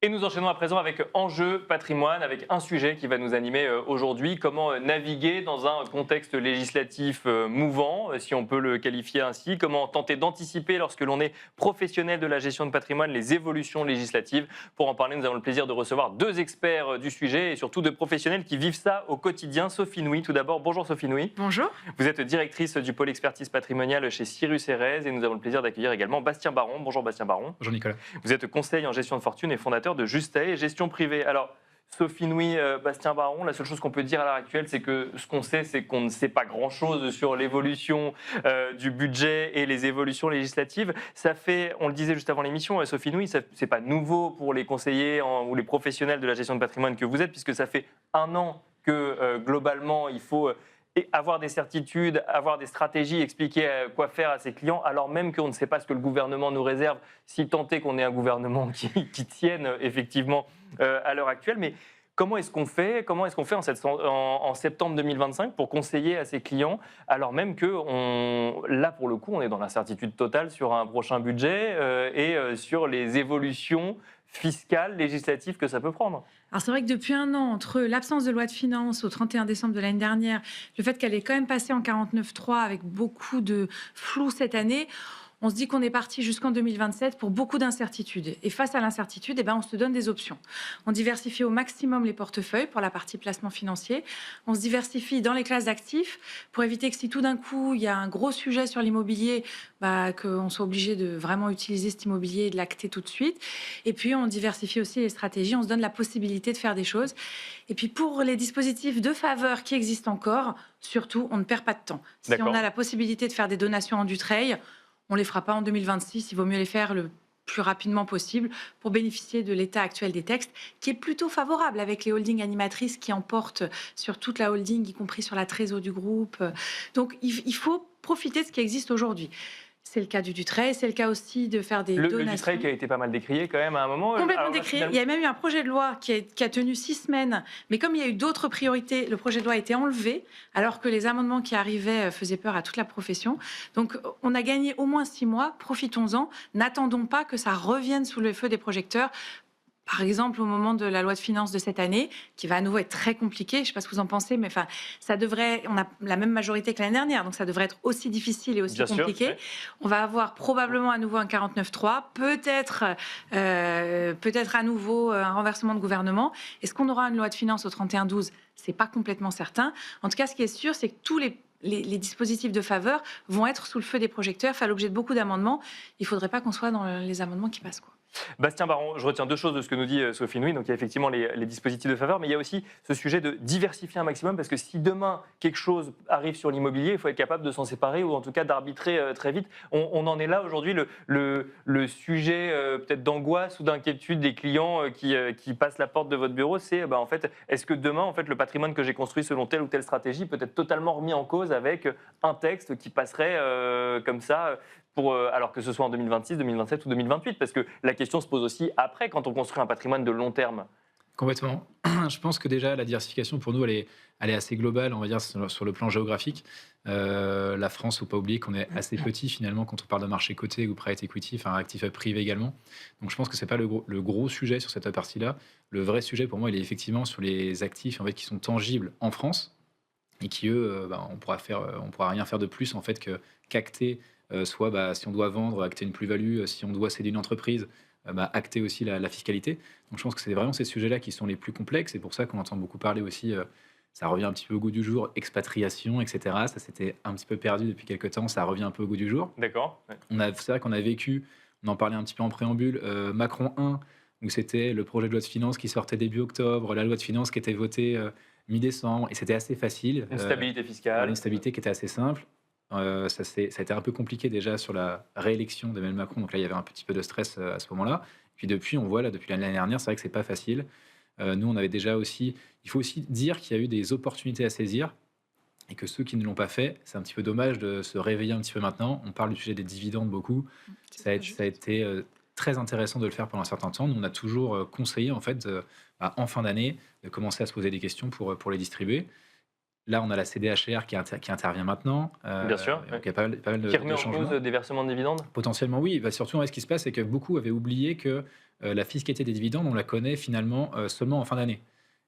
Et nous enchaînons à présent avec Enjeu patrimoine, avec un sujet qui va nous animer aujourd'hui. Comment naviguer dans un contexte législatif mouvant, si on peut le qualifier ainsi. Comment tenter d'anticiper, lorsque l'on est professionnel de la gestion de patrimoine, les évolutions législatives. Pour en parler, nous avons le plaisir de recevoir deux experts du sujet et surtout deux professionnels qui vivent ça au quotidien. Sophie Nouy, tout d'abord. Bonjour Sophie Nouy. Bonjour. Vous êtes directrice du pôle expertise patrimoniale chez Cyrus Erez et nous avons le plaisir d'accueillir également Bastien Baron. Bonjour Bastien Baron. Bonjour Nicolas. Vous êtes conseiller en gestion de fortune et fondateur de Justae Gestion Privée. Alors, Sophie Nouy, Bastien Baron, la seule chose qu'on peut dire à l'heure actuelle, c'est que ce qu'on sait, c'est qu'on ne sait pas grand-chose sur l'évolution du budget et les évolutions législatives. Ça fait, on le disait juste avant l'émission, Sophie Nouy, c'est pas nouveau pour les conseillers ou les professionnels de la gestion de patrimoine que vous êtes, puisque ça fait un an que globalement, il faut et avoir des certitudes, avoir des stratégies, expliquer quoi faire à ses clients, alors même qu'on ne sait pas ce que le gouvernement nous réserve, si tant est qu'on ait un gouvernement qui tienne effectivement à l'heure actuelle. Mais comment est-ce qu'on fait en septembre 2025 pour conseiller à ses clients, alors même que là, pour le coup, on est dans l'incertitude totale sur un prochain budget et sur les évolutions fiscales, législatives que ça peut prendre? Alors c'est vrai que depuis un an, entre l'absence de loi de finances au 31 décembre de l'année dernière, le fait qu'elle est quand même passée en 49.3 avec beaucoup de flou cette année, on se dit qu'on est parti jusqu'en 2027 pour beaucoup d'incertitudes. Et face à l'incertitude, eh ben, on se donne des options. On diversifie au maximum les portefeuilles pour la partie placement financier. On se diversifie dans les classes d'actifs pour éviter que si tout d'un coup, il y a un gros sujet sur l'immobilier, qu'on soit obligé de vraiment utiliser cet immobilier et de l'acter tout de suite. Et puis, on diversifie aussi les stratégies. On se donne la possibilité de faire des choses. Et puis, pour les dispositifs de faveur qui existent encore, surtout, on ne perd pas de temps. Si on a la possibilité de faire des donations en Dutreil, on ne les fera pas en 2026, il vaut mieux les faire le plus rapidement possible pour bénéficier de l'état actuel des textes, qui est plutôt favorable avec les holdings animatrices qui emportent sur toute la holding, y compris sur la trésor du groupe. Donc il faut profiter de ce qui existe aujourd'hui. C'est le cas du Dutreil, c'est le cas aussi de faire des donations. Le Dutreil qui a été pas mal décrié quand même à un moment. Complètement décrié. Il y a même eu un projet de loi qui a tenu 6 semaines, mais comme il y a eu d'autres priorités, le projet de loi a été enlevé, alors que les amendements qui arrivaient faisaient peur à toute la profession. Donc on a gagné au moins 6 mois, profitons-en, n'attendons pas que ça revienne sous le feu des projecteurs. Par exemple, au moment de la loi de finances de cette année, qui va à nouveau être très compliquée, je ne sais pas ce que vous en pensez, mais enfin, on a la même majorité que l'année dernière, donc ça devrait être aussi difficile et aussi Bien compliqué. sûr, ouais. On va avoir probablement à nouveau un 49.3, peut-être à nouveau un renversement de gouvernement. Est-ce qu'on aura une loi de finances au 31-12 ? C'est pas complètement certain. En tout cas, ce qui est sûr, c'est que tous les dispositifs de faveur vont être sous le feu des projecteurs, faire l'objet de beaucoup d'amendements. Il ne faudrait pas qu'on soit dans les amendements qui passent, quoi. Bastien Baron, je retiens deux choses de ce que nous dit Sophie Nouy. Donc il y a effectivement les dispositifs de faveur, mais il y a aussi ce sujet de diversifier un maximum, parce que si demain quelque chose arrive sur l'immobilier, il faut être capable de s'en séparer ou en tout cas d'arbitrer très vite. On en est là aujourd'hui, le sujet peut-être d'angoisse ou d'inquiétude des clients qui passent la porte de votre bureau, c'est en fait, est-ce que demain en fait, le patrimoine que j'ai construit selon telle ou telle stratégie peut être totalement remis en cause avec un texte qui passerait comme ça alors que ce soit en 2026, 2027 ou 2028, parce que la question se pose aussi après, quand on construit un patrimoine de long terme. Complètement. Je pense que déjà, la diversification, pour nous, elle est assez globale, on va dire, sur le plan géographique. La France, il ne faut pas oublier qu'on est assez petit, finalement, quand on parle de marché coté ou private equity, enfin actif privé également. Donc, je pense que ce n'est pas le gros sujet sur cette partie-là. Le vrai sujet, pour moi, il est effectivement sur les actifs en fait, qui sont tangibles en France et qui, eux, on pourra rien faire de plus en fait, qu'acter, soit si on doit vendre, acter une plus-value, si on doit céder une entreprise, acter aussi la fiscalité. Donc je pense que c'est vraiment ces sujets-là qui sont les plus complexes. C'est pour ça qu'on entend beaucoup parler aussi, ça revient un petit peu au goût du jour, expatriation, etc. Ça s'était un petit peu perdu depuis quelques temps, ça revient un peu au goût du jour. D'accord. Ouais. C'est vrai qu'on a vécu, on en parlait un petit peu en préambule, Macron 1, où c'était le projet de loi de finances qui sortait début octobre, la loi de finances qui était votée mi-décembre, et c'était assez facile. Une stabilité fiscale. Une stabilité qui était assez simple. Ça a été un peu compliqué déjà sur la réélection d'Emmanuel Macron, donc là il y avait un petit peu de stress à ce moment-là. Puis depuis, on voit là depuis l'année dernière, c'est vrai que c'est pas facile. Nous, on avait déjà aussi, il faut aussi dire qu'il y a eu des opportunités à saisir et que ceux qui ne l'ont pas fait, c'est un petit peu dommage de se réveiller un petit peu maintenant. On parle du sujet des dividendes beaucoup. Ça a été très intéressant de le faire pendant un certain temps. Nous, on a toujours conseillé en fait en fin d'année de commencer à se poser des questions pour les distribuer. Là, on a la CDHR qui intervient maintenant. Bien sûr, Donc, il y a pas mal qui remet de en changements. cause des versements de dividendes. Potentiellement, oui. Bah, surtout, ce qui se passe, c'est que beaucoup avaient oublié que la fiscalité des dividendes, on la connaît finalement seulement en fin d'année.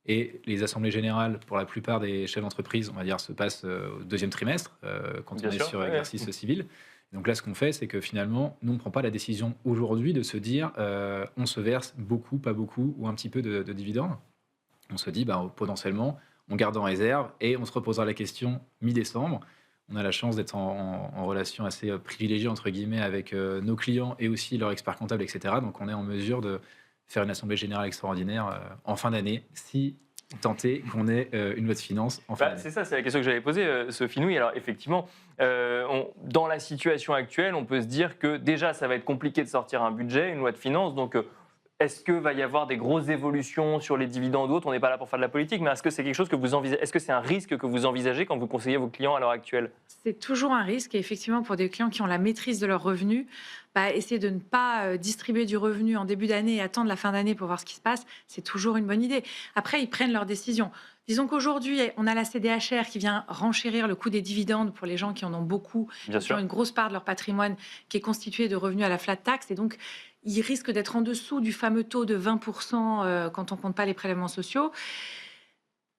Et les assemblées générales, pour la plupart des chefs d'entreprise, on va dire, se passent au deuxième trimestre, quand Bien on est sûr, sur ouais. exercice civil. Donc là, ce qu'on fait, c'est que finalement, nous, on ne prend pas la décision aujourd'hui de se dire on se verse beaucoup, pas beaucoup, ou un petit peu de dividendes. On se dit, bah, potentiellement, on garde en réserve et on se reposera la question mi-décembre. On a la chance d'être en relation assez privilégiée, entre guillemets, avec nos clients et aussi leurs experts comptables, etc. Donc, on est en mesure de faire une assemblée générale extraordinaire en fin d'année, si tenter qu'on ait une loi de finances en fin d'année. C'est ça, c'est la question que j'avais posée, Sophie Nouy. Alors effectivement, dans la situation actuelle, on peut se dire que déjà, ça va être compliqué de sortir un budget, une loi de finances. Donc, est-ce qu'il va y avoir des grosses évolutions sur les dividendes ou autres? On n'est pas là pour faire de la politique, mais est-ce que c'est quelque chose que vous envisagez? Est-ce que c'est un risque que vous envisagez quand vous conseillez vos clients à l'heure actuelle? C'est toujours un risque, et effectivement, pour des clients qui ont la maîtrise de leurs revenus, essayer de ne pas distribuer du revenu en début d'année et attendre la fin d'année pour voir ce qui se passe, c'est toujours une bonne idée. Après, ils prennent leurs décisions. Disons qu'aujourd'hui, on a la CDHR qui vient renchérir le coût des dividendes pour les gens qui en ont beaucoup, Bien qui sûr. ont une grosse part de leur patrimoine qui est constitué de revenus à la flat tax, et donc ils risquent d'être en dessous du fameux taux de 20% quand on ne compte pas les prélèvements sociaux.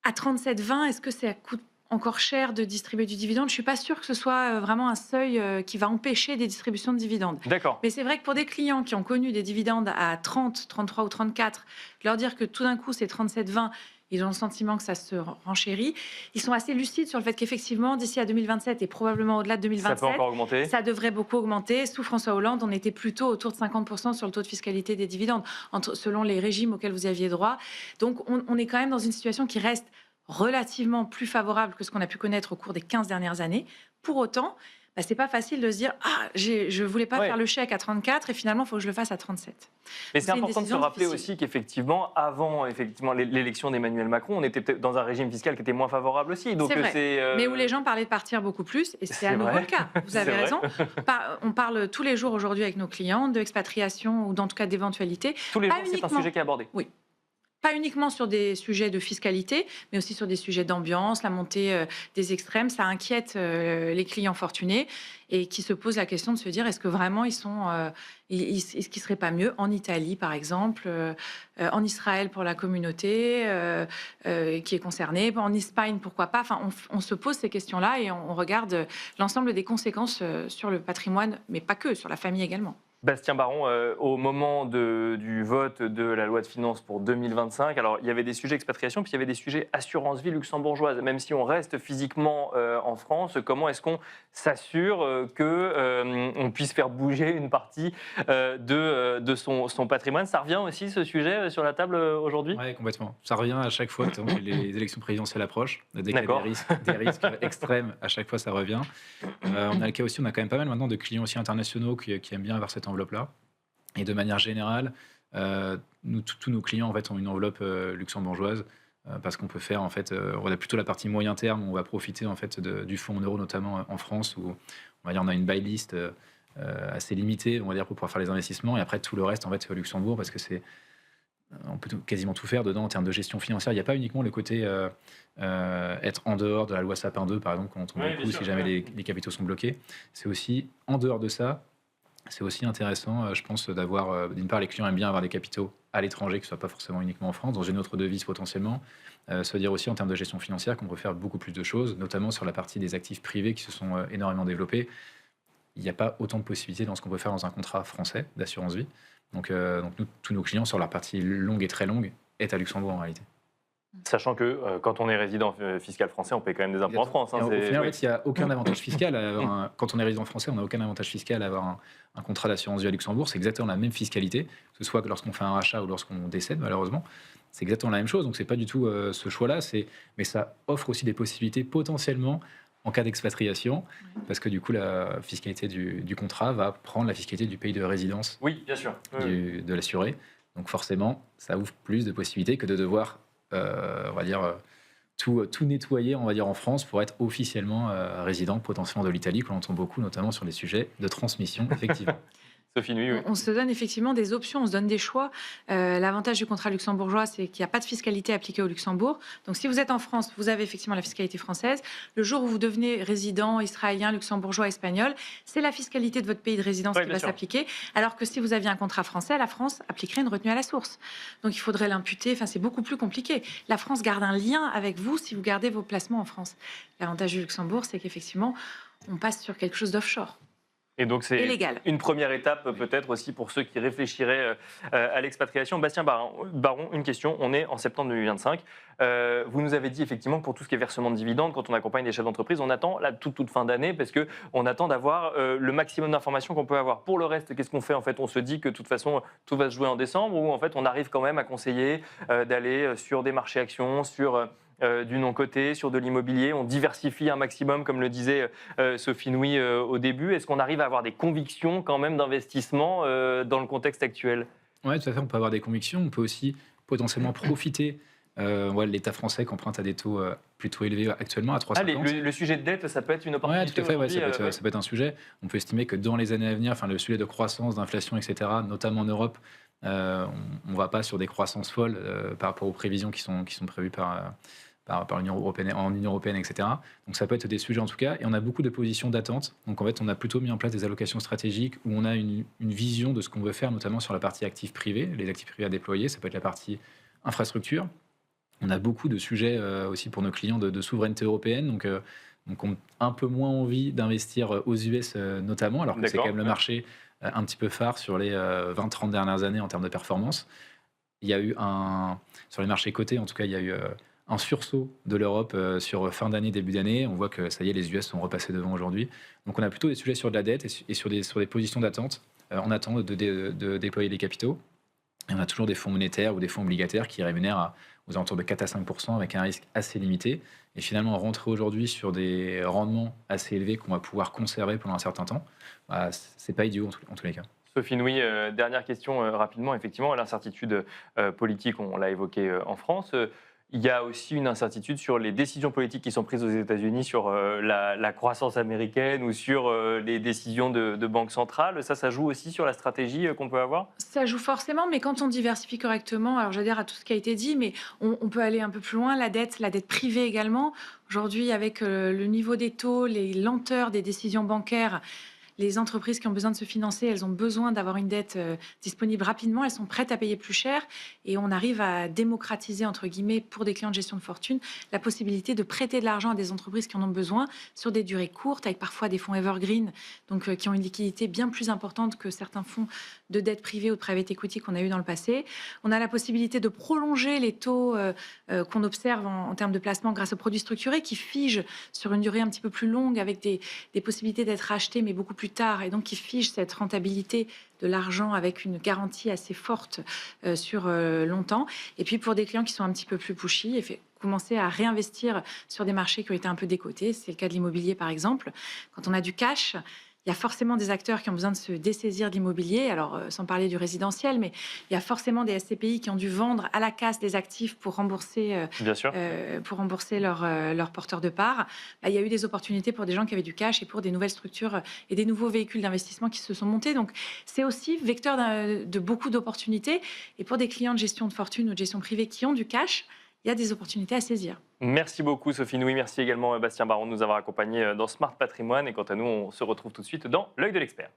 À 37,20, est-ce que ça coûte encore cher de distribuer du dividende? Je ne suis pas sûre que ce soit vraiment un seuil qui va empêcher des distributions de dividendes. D'accord. Mais c'est vrai que pour des clients qui ont connu des dividendes à 30, 33 ou 34, leur dire que tout d'un coup c'est 37,20, ils ont le sentiment que ça se renchérit. Ils sont assez lucides sur le fait qu'effectivement, d'ici à 2027 et probablement au-delà de Ça 2027, peut encore augmenter. ça devrait beaucoup augmenter. Sous François Hollande, on était plutôt autour de 50% sur le taux de fiscalité des dividendes, selon les régimes auxquels vous aviez droit. Donc on est quand même dans une situation qui reste relativement plus favorable que ce qu'on a pu connaître au cours des 15 dernières années. Pour autant, c'est pas facile de se dire je voulais pas faire le chèque à 34 et finalement il faut que je le fasse à 37. Mais c'est une important de se décision rappeler difficile. aussi qu'effectivement, avant l'élection d'Emmanuel Macron, on était peut-être dans un régime fiscal qui était moins favorable aussi. Donc C'est vrai. Mais où les gens parlaient de partir beaucoup plus, et c'est à nouveau le cas. Vous avez raison. On parle tous les jours aujourd'hui avec nos clients d'expatriation ou en tout cas d'éventualité. Tous les jours, c'est un sujet qui est abordé. Oui. Pas uniquement sur des sujets de fiscalité, mais aussi sur des sujets d'ambiance, la montée des extrêmes. Ça inquiète les clients fortunés et qui se posent la question de se dire est-ce que vraiment est-ce qu'il serait pas mieux en Italie, par exemple, en Israël pour la communauté qui est concernée, en Espagne, pourquoi pas. Enfin, on se pose ces questions-là et on regarde l'ensemble des conséquences sur le patrimoine, mais pas que, sur la famille également. Bastien Baron, au moment du vote de la loi de finances pour 2025, alors il y avait des sujets expatriation, puis il y avait des sujets assurance vie luxembourgeoise. Même si on reste physiquement en France, comment est-ce qu'on s'assure qu'on puisse faire bouger une partie de son patrimoine? Ça revient aussi, ce sujet, sur la table aujourd'hui? Oui, complètement. Ça revient à chaque fois que les élections présidentielles approchent. Dès qu'il y a des risques extrêmes, à chaque fois, ça revient. On a le cas aussi, on a quand même pas mal maintenant de clients aussi internationaux qui aiment bien avoir cette enveloppe-là. Et de manière générale, tous nos clients en fait, ont une enveloppe luxembourgeoise parce qu'on peut faire, en fait, on a plutôt la partie moyen terme où on va profiter en fait, du fonds en euros, notamment en France, où on va dire, on a une buy list assez limitée, on va dire, pour pouvoir faire les investissements. Et après, tout le reste, en fait, c'est au Luxembourg parce que on peut quasiment tout faire dedans en termes de gestion financière. Il n'y a pas uniquement le côté être en dehors de la loi Sapin 2, par exemple, quand on tombe beaucoup, si jamais les capitaux sont bloqués. C'est aussi, en dehors de ça, c'est aussi intéressant, je pense, d'avoir, d'une part, les clients aiment bien avoir des capitaux à l'étranger, que ce ne soit pas forcément uniquement en France, dans une autre devise potentiellement. Ça veut dire aussi, en termes de gestion financière, qu'on peut faire beaucoup plus de choses, notamment sur la partie des actifs privés qui se sont énormément développés. Il n'y a pas autant de possibilités dans ce qu'on peut faire dans un contrat français d'assurance vie. Donc nous, tous nos clients, sur la partie longue et très longue, est à Luxembourg en réalité. Sachant que quand on est résident fiscal français, on paye quand même des impôts en France. Au final, en fait, il n'y a aucun avantage fiscal. Quand on est résident français, on n'a aucun avantage fiscal à avoir un contrat d'assurance vie à Luxembourg. C'est exactement la même fiscalité, que ce soit lorsqu'on fait un rachat ou lorsqu'on décède, malheureusement. C'est exactement la même chose. Donc, ce n'est pas du tout ce choix-là. Mais ça offre aussi des possibilités potentiellement en cas d'expatriation, parce que du coup, la fiscalité du contrat va prendre la fiscalité du pays de résidence bien sûr. de l'assuré. Donc, forcément, ça ouvre plus de possibilités que de devoir on va dire, tout nettoyer, on va dire, en France pour être officiellement résident potentiellement de l'Italie, que l'on entend beaucoup, notamment sur les sujets de transmission, effectivement. Sophie Nuit, oui. On se donne effectivement des options, on se donne des choix. L'avantage du contrat luxembourgeois, c'est qu'il n'y a pas de fiscalité appliquée au Luxembourg. Donc si vous êtes en France, vous avez effectivement la fiscalité française. Le jour où vous devenez résident israélien, luxembourgeois, espagnol, c'est la fiscalité de votre pays de résidence qui va s'appliquer. Alors que si vous aviez un contrat français, la France appliquerait une retenue à la source. Donc il faudrait l'imputer. Enfin, c'est beaucoup plus compliqué. La France garde un lien avec vous si vous gardez vos placements en France. L'avantage du Luxembourg, c'est qu'effectivement, on passe sur quelque chose d'offshore. Et donc, c'est légal. Une première étape peut-être aussi pour ceux qui réfléchiraient à l'expatriation. Bastien Baron, une question. On est en septembre 2025. Vous nous avez dit effectivement que pour tout ce qui est versement de dividendes, quand on accompagne des chefs d'entreprise, on attend la toute fin d'année parce qu'on attend d'avoir le maximum d'informations qu'on peut avoir. Pour le reste, qu'est-ce qu'on fait en fait? On se dit que de toute façon, tout va se jouer en décembre ou en fait, on arrive quand même à conseiller d'aller sur des marchés actions, sur du non-coté, sur de l'immobilier. On diversifie un maximum, comme le disait Sophie Nouy au début. Est-ce qu'on arrive à avoir des convictions quand même d'investissement dans le contexte actuel? Oui, tout à fait. On peut avoir des convictions. On peut aussi potentiellement profiter de l'État français qui emprunte à des taux plutôt élevés actuellement, à 3,50. Le sujet de dette, ça peut être une opportunité. Oui, tout à fait. Ça peut être un sujet. On peut estimer que dans les années à venir, enfin, le sujet de croissance, d'inflation, etc., notamment en Europe, on ne va pas sur des croissances folles par rapport aux prévisions qui sont prévues par l'Union européenne, en Union européenne, etc. Donc ça peut être des sujets en tout cas. Et on a beaucoup de positions d'attente. Donc en fait, on a plutôt mis en place des allocations stratégiques où on a une vision de ce qu'on veut faire, notamment sur la partie actifs privés, les actifs privés à déployer. Ça peut être la partie infrastructure. On a beaucoup de sujets aussi pour nos clients de souveraineté européenne. Donc on a un peu moins envie d'investir aux US notamment, alors que c'est quand même le marché un petit peu phare sur les 20-30 dernières années en termes de performance. Il y a eu sur les marchés cotés, en tout cas, il y a eu un sursaut de l'Europe sur fin d'année, début d'année. On voit que ça y est, les US sont repassés devant aujourd'hui. Donc on a plutôt des sujets sur de la dette et sur des positions d'attente. On attend de déployer les capitaux. Et on a toujours des fonds monétaires ou des fonds obligataires qui rémunèrent aux alentours de 4 à 5% avec un risque assez limité. Et finalement, rentrer aujourd'hui sur des rendements assez élevés qu'on va pouvoir conserver pendant un certain temps, c'est pas idiot en tous les cas. Sophie Nouy, dernière question rapidement. Effectivement, l'incertitude politique, on l'a évoqué en France. Il y a aussi une incertitude sur les décisions politiques qui sont prises aux États-Unis sur la croissance américaine ou sur les décisions de banque centrale. Ça joue aussi sur la stratégie qu'on peut avoir? Ça joue forcément, mais quand on diversifie correctement, alors j'adhère à tout ce qui a été dit, mais on peut aller un peu plus loin, la dette privée également. Aujourd'hui, avec le niveau des taux, les lenteurs des décisions bancaires, les entreprises qui ont besoin de se financer, elles ont besoin d'avoir une dette disponible rapidement, elles sont prêtes à payer plus cher et on arrive à démocratiser, entre guillemets, pour des clients de gestion de fortune, la possibilité de prêter de l'argent à des entreprises qui en ont besoin sur des durées courtes, avec parfois des fonds evergreen, donc qui ont une liquidité bien plus importante que certains fonds de dette privée ou de private equity qu'on a eu dans le passé. On a la possibilité de prolonger les taux qu'on observe en termes de placement grâce aux produits structurés qui figent sur une durée un petit peu plus longue avec des possibilités d'être achetés mais beaucoup plus tard et donc qui figent cette rentabilité de l'argent avec une garantie assez forte sur longtemps. Et puis pour des clients qui sont un petit peu plus pushy, commencer à réinvestir sur des marchés qui ont été un peu décotés. C'est le cas de l'immobilier par exemple. Quand on a du cash, il y a forcément des acteurs qui ont besoin de se dessaisir de l'immobilier, alors sans parler du résidentiel, mais il y a forcément des SCPI qui ont dû vendre à la casse des actifs pour rembourser, leurs porteurs de parts. Là, il y a eu des opportunités pour des gens qui avaient du cash et pour des nouvelles structures et des nouveaux véhicules d'investissement qui se sont montés. Donc, c'est aussi vecteur de beaucoup d'opportunités. Et pour des clients de gestion de fortune ou de gestion privée qui ont du cash, il y a des opportunités à saisir. Merci beaucoup Sophie Nouy, merci également Bastien Baron de nous avoir accompagnés dans Smart Patrimoine. Et quant à nous, on se retrouve tout de suite dans l'œil de l'expert.